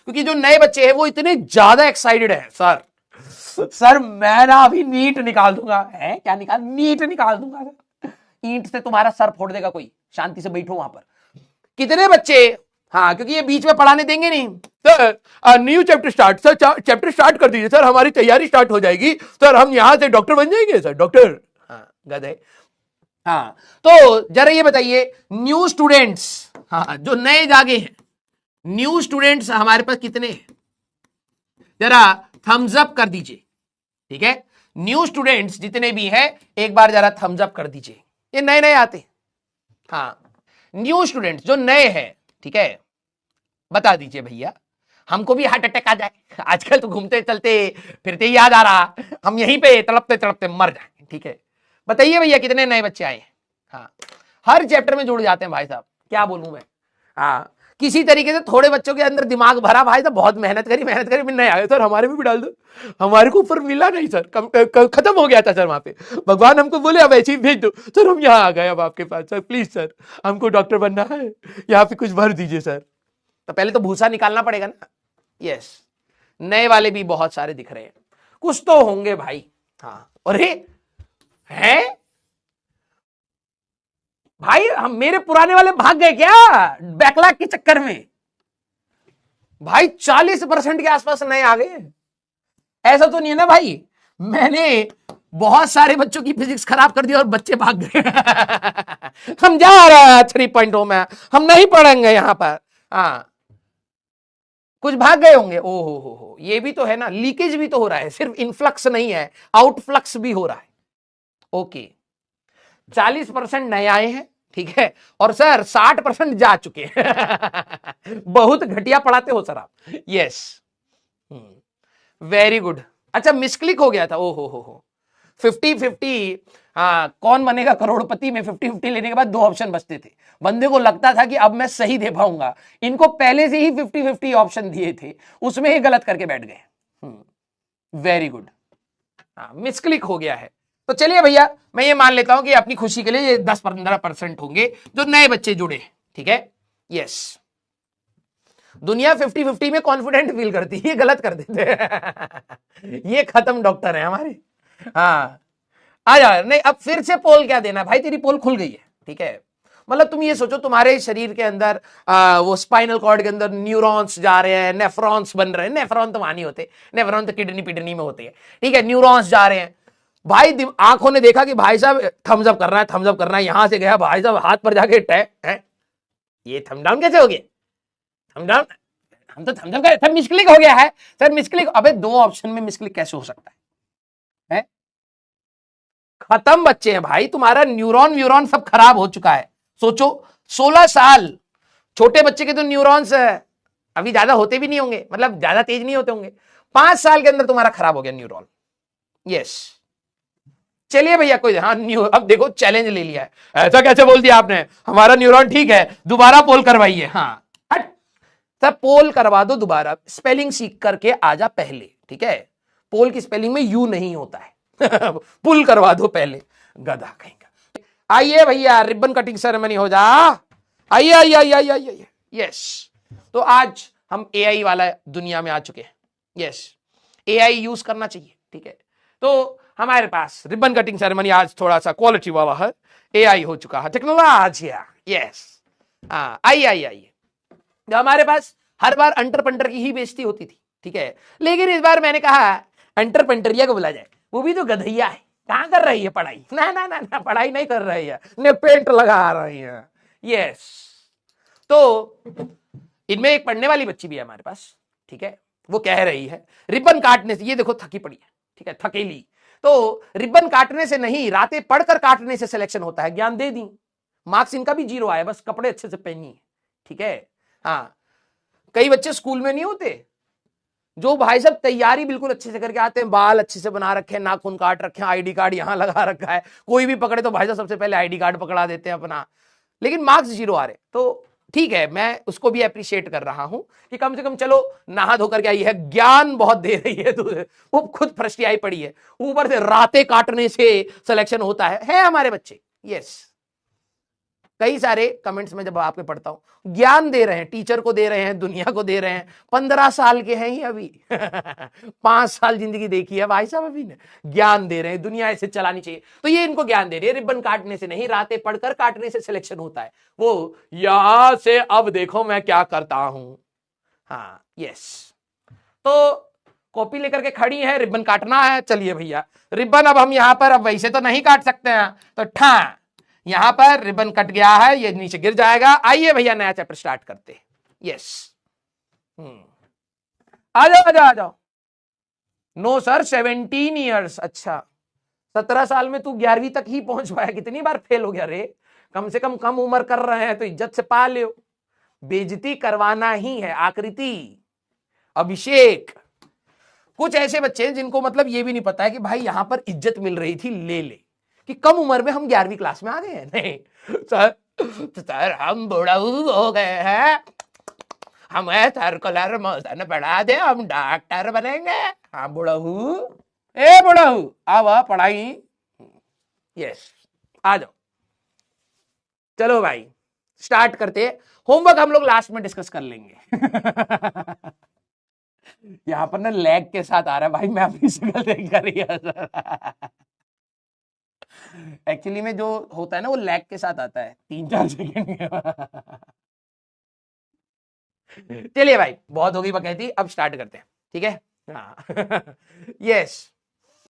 क्योंकि जो नए बच्चे हैं वो इतने ज्यादा एक्साइटेड है। सर मैं ना अभी नीट निकाल दूंगा। है क्या निकाल? नीट निकाल दूंगा। ईंट से तुम्हारा सर फोड़ देगा कोई। शांति से बैठो वहां पर। कितने बच्चे, हाँ क्योंकि ये बीच में पढ़ाने देंगे नहीं। Sir new chapter start, sir chapter start कर दीजिए सर, हमारी तैयारी स्टार्ट हो जाएगी सर, हम यहां से डॉक्टर बन जाएंगे सर, डॉक्टर। हाँ गधे। हाँ तो जरा ये बताइए न्यू स्टूडेंट्स, हाँ जो नए जागे हैं, न्यू स्टूडेंट्स हमारे पास कितने हैं? जरा थम्स अप कर दीजिए। ठीक है, न्यू स्टूडेंट्स जितने भी हैं एक बार जरा थम्स अप कर दीजिए। ये नए नए आते, हाँ न्यू स्टूडेंट्स जो नए हैं, ठीक है, बता दीजिए भैया। हमको भी हार्ट अटैक आ जाए, आजकल तो घूमते चलते फिरते ही याद आ रहा, हम यहीं पे तड़पते तड़पते मर जाए। ठीक है, बताइए भैया कितने नए बच्चे आए हैं? हाँ हर चैप्टर में जुड़ जाते हैं भाई साहब, क्या बोलूं मैं। हाँ किसी तरीके से थोड़े बच्चों के अंदर दिमाग भरा भाई साहब, बहुत मेहनत करी नहीं आए सर, हमारे में भी डाल दो। हमारे को ऊपर मिला नहीं सर, खत्म हो गया था सर वहां पे। भगवान हमको बोले अब ऐसे ही भेज दो सर, हम यहाँ आ गए अब आपके पास सर, प्लीज सर हमको डॉक्टर बनना है, यहाँ पे कुछ भर दीजिए सर। तो पहले तो भूसा निकालना पड़ेगा ना। यस, नए वाले भी बहुत सारे दिख रहे हैं, कुछ तो होंगे भाई। हाँ अरे हैं भाई, हम मेरे पुराने वाले भाग गए क्या बैकलॉग के चक्कर में? भाई 40% के आसपास नए आ गए। ऐसा तो नहीं है ना भाई मैंने बहुत सारे बच्चों की फिजिक्स खराब कर दी और बच्चे भाग गए। हम जा रहे हैं 3.0 में, हम नहीं पढ़ेंगे यहां पर। हाँ कुछ भाग गए होंगे। ओहो हो, ये भी तो है ना, लीकेज भी तो हो रहा है, सिर्फ इनफ्लक्स नहीं है, आउटफ्लक्स भी हो रहा है। ओके 40% नए आए हैं, ठीक है, और सर 60% जा चुके हैं। बहुत घटिया पढ़ाते हो सर आप। Yes very good. अच्छा मिसक्लिक हो गया था, ओहो हो 50-50। हाँ कौन बनेगा करोड़पति में 50-50 लेने के बाद दो ऑप्शन बचते थे, बंदे को लगता था कि अब मैं सही दे पाऊंगा, इनको पहले से ही 50-50 ऑप्शन दिए थे, उसमें ही गलत करके बैठ गए। वेरी गुड, हाँ मिसक्लिक हो गया है। तो चलिए भैया मैं ये मान लेता हूं कि अपनी खुशी के लिए ये 10-15% होंगे जो नए बच्चे जुड़े। ठीक है, यस दुनिया 50-50 में कॉन्फिडेंट फील करती है, ये गलत कर देते। ये खत्म डॉक्टर है हमारे। हाँ आ जा, नहीं अब फिर से पोल क्या देना भाई, तेरी पोल खुल गई है। ठीक है, मतलब तुम ये सोचो तुम्हारे शरीर के अंदर वो स्पाइनल कॉर्ड के अंदर न्यूरॉन्स जा रहे हैं, नेफ्रॉन्स बन रहे हैं, नेफ्रॉन तो वहां नहीं होते, नेफ्रॉन तो किडनी में होते हैं। ठीक है, न्यूरॉन्स जा रहे हैं भाई, आंखों ने देखा कि भाई साहब थम्स अप कर रहा है, थम्स अप करना है, यहां से गया भाई साहब हाथ पर जाके है ये थम डाउन कैसे हो गया? थम डाउन, हम तो थम्स अप कर, सर मिसक्लिक हो गया है सर, मिसक्लिक। अबे दो ऑप्शन में मिसक्लिक कैसे हो सकता है? खत्म बच्चे हैं भाई, तुम्हारा न्यूरॉन व्यूरॉन सब खराब हो चुका है। सोचो 16 साल, छोटे बच्चे के तो न्यूरॉन्स अभी ज्यादा होते भी नहीं होंगे, मतलब ज्यादा तेज नहीं होते होंगे, 5 साल के अंदर तुम्हारा खराब हो गया न्यूरॉन। यस चलिए भैया कोई, हाँ न्यू, अब देखो चैलेंज ले लिया है, ऐसा कैसे बोल दिया आपने, हमारा न्यूरॉन ठीक है, दोबारा पोल करवाइए। हाँ सर पोल करवा दो दोबारा, स्पेलिंग सीख करके आजा पहले। ठीक है, पोल की स्पेलिंग में यू नहीं होता है। पुल करवा दो पहले, गधा कहीं का। आइए भैया रिबन कटिंग सेरेमनी हो जा, आइए आइए आइए आइए आइए। यस तो आज हम एआई वाला दुनिया में आ चुके हैं। यस एआई यूज करना चाहिए। ठीक है, तो हमारे पास रिबन कटिंग सेरेमनी आज थोड़ा सा क्वालिटी वाला है, एआई हो चुका है, टेक्नोलॉजी। यस आइए आइए आइए। हमारे पास हर बार अंटर पंटर की ही बेइज्जती होती थी। ठीक है, लेकिन इस बार मैंने कहा अंटर पंटरिया को बुला जाए, वो भी तो गधैया है, कहां कर रही है पढ़ाई? ना ना ना ना पढ़ाई नहीं कर रही है, ने पेंट लगा रही है। यस तो इनमें एक पढ़ने वाली बच्ची भी है हमारे पास। ठीक है, वो कह रही है रिबन काटने से, ये देखो थकी पड़ी है, ठीक है थकेली, तो रिबन काटने से नहीं, रातें पढ़कर काटने से सिलेक्शन होता है। ज्ञान दे दी, मार्क्स इनका भी 0 आया, बस कपड़े अच्छे से पहनिए। ठीक है, हाँ कई बच्चे स्कूल में नहीं होते जो भाई साहब तैयारी बिल्कुल अच्छे से करके आते हैं, बाल अच्छे से बना रखे हैं, नाखून काट रखे हैं, आईडी कार्ड यहां लगा रखा है, कोई भी पकड़े तो भाई साहब सबसे पहले आईडी कार्ड पकड़ा देते हैं अपना, लेकिन मार्क्स 0 आ रहे। तो ठीक है, मैं उसको भी अप्रिशिएट कर रहा हूं कि कम से कम चलो नहा धोकर के आई है, ज्ञान बहुत दे रही है तुझे, वो खुद फर्स्ट आई पड़ी है, ऊपर से रातें काटने से सिलेक्शन होता है हमारे बच्चे। यस कई सारे कमेंट्स में जब आपके पढ़ता हूं, ज्ञान दे रहे हैं, टीचर को दे रहे हैं, दुनिया को दे रहे हैं। 15 साल के हैं ही अभी 5 साल जिंदगी देखी है भाई साहब अभी ने, ज्ञान दे रहे हैं दुनिया ऐसे चलानी चाहिए। तो ये इनको ज्ञान दे रही है, रिबन काटने से नहीं, रातें पढ़कर काटने से सिलेक्शन होता है। वो यहां से अब देखो मैं क्या करता हूं। हाँ यस, तो कॉपी लेकर के खड़ी है, रिबन काटना है। चलिए भैया रिबन अब हम यहां पर, अब वैसे तो नहीं काट सकते हैं, तो ठा यहां पर रिबन कट गया है, ये नीचे गिर जाएगा। आइए भैया नया चैप्टर स्टार्ट करते हैं। यस, आ जाओ आ जाओ आ जाओ। No sir 17 years. अच्छा 17 साल में तू 11वीं तक ही पहुंच पाया, कितनी बार फेल हो गया रे? कम से कम उम्र कर रहे हैं तो इज्जत से पा लियो। बेइज्जती करवाना ही है। आकृति, अभिषेक, कुछ ऐसे बच्चे हैं जिनको मतलब ये भी नहीं पता है कि भाई यहां पर इज्जत मिल रही थी ले ले, कि कम उम्र में हम 11वीं क्लास में आ गए हैं। नहीं सर हम बुढ़ऊ हो गए हैं, हमें सर्कुलर मोशन पढ़ा दे, हम डॉक्टर बनेंगे। हाँ बुढ़ऊ, ए बुढ़ऊ अब पढ़ाई। यस आ जाओ। चलो भाई स्टार्ट करते। होमवर्क हम लोग लास्ट में डिस्कस कर लेंगे। यहां पर ना लैग के साथ आ रहा है भाई, मैं अपनी शक्ल देख कर ही एक्चुअली में जो होता है ना वो लैग के साथ आता है 3-4 सेकेंड के। चलिए भाई बहुत होगी बकैती, अब स्टार्ट करते हैं, ठीक है। हाँ यस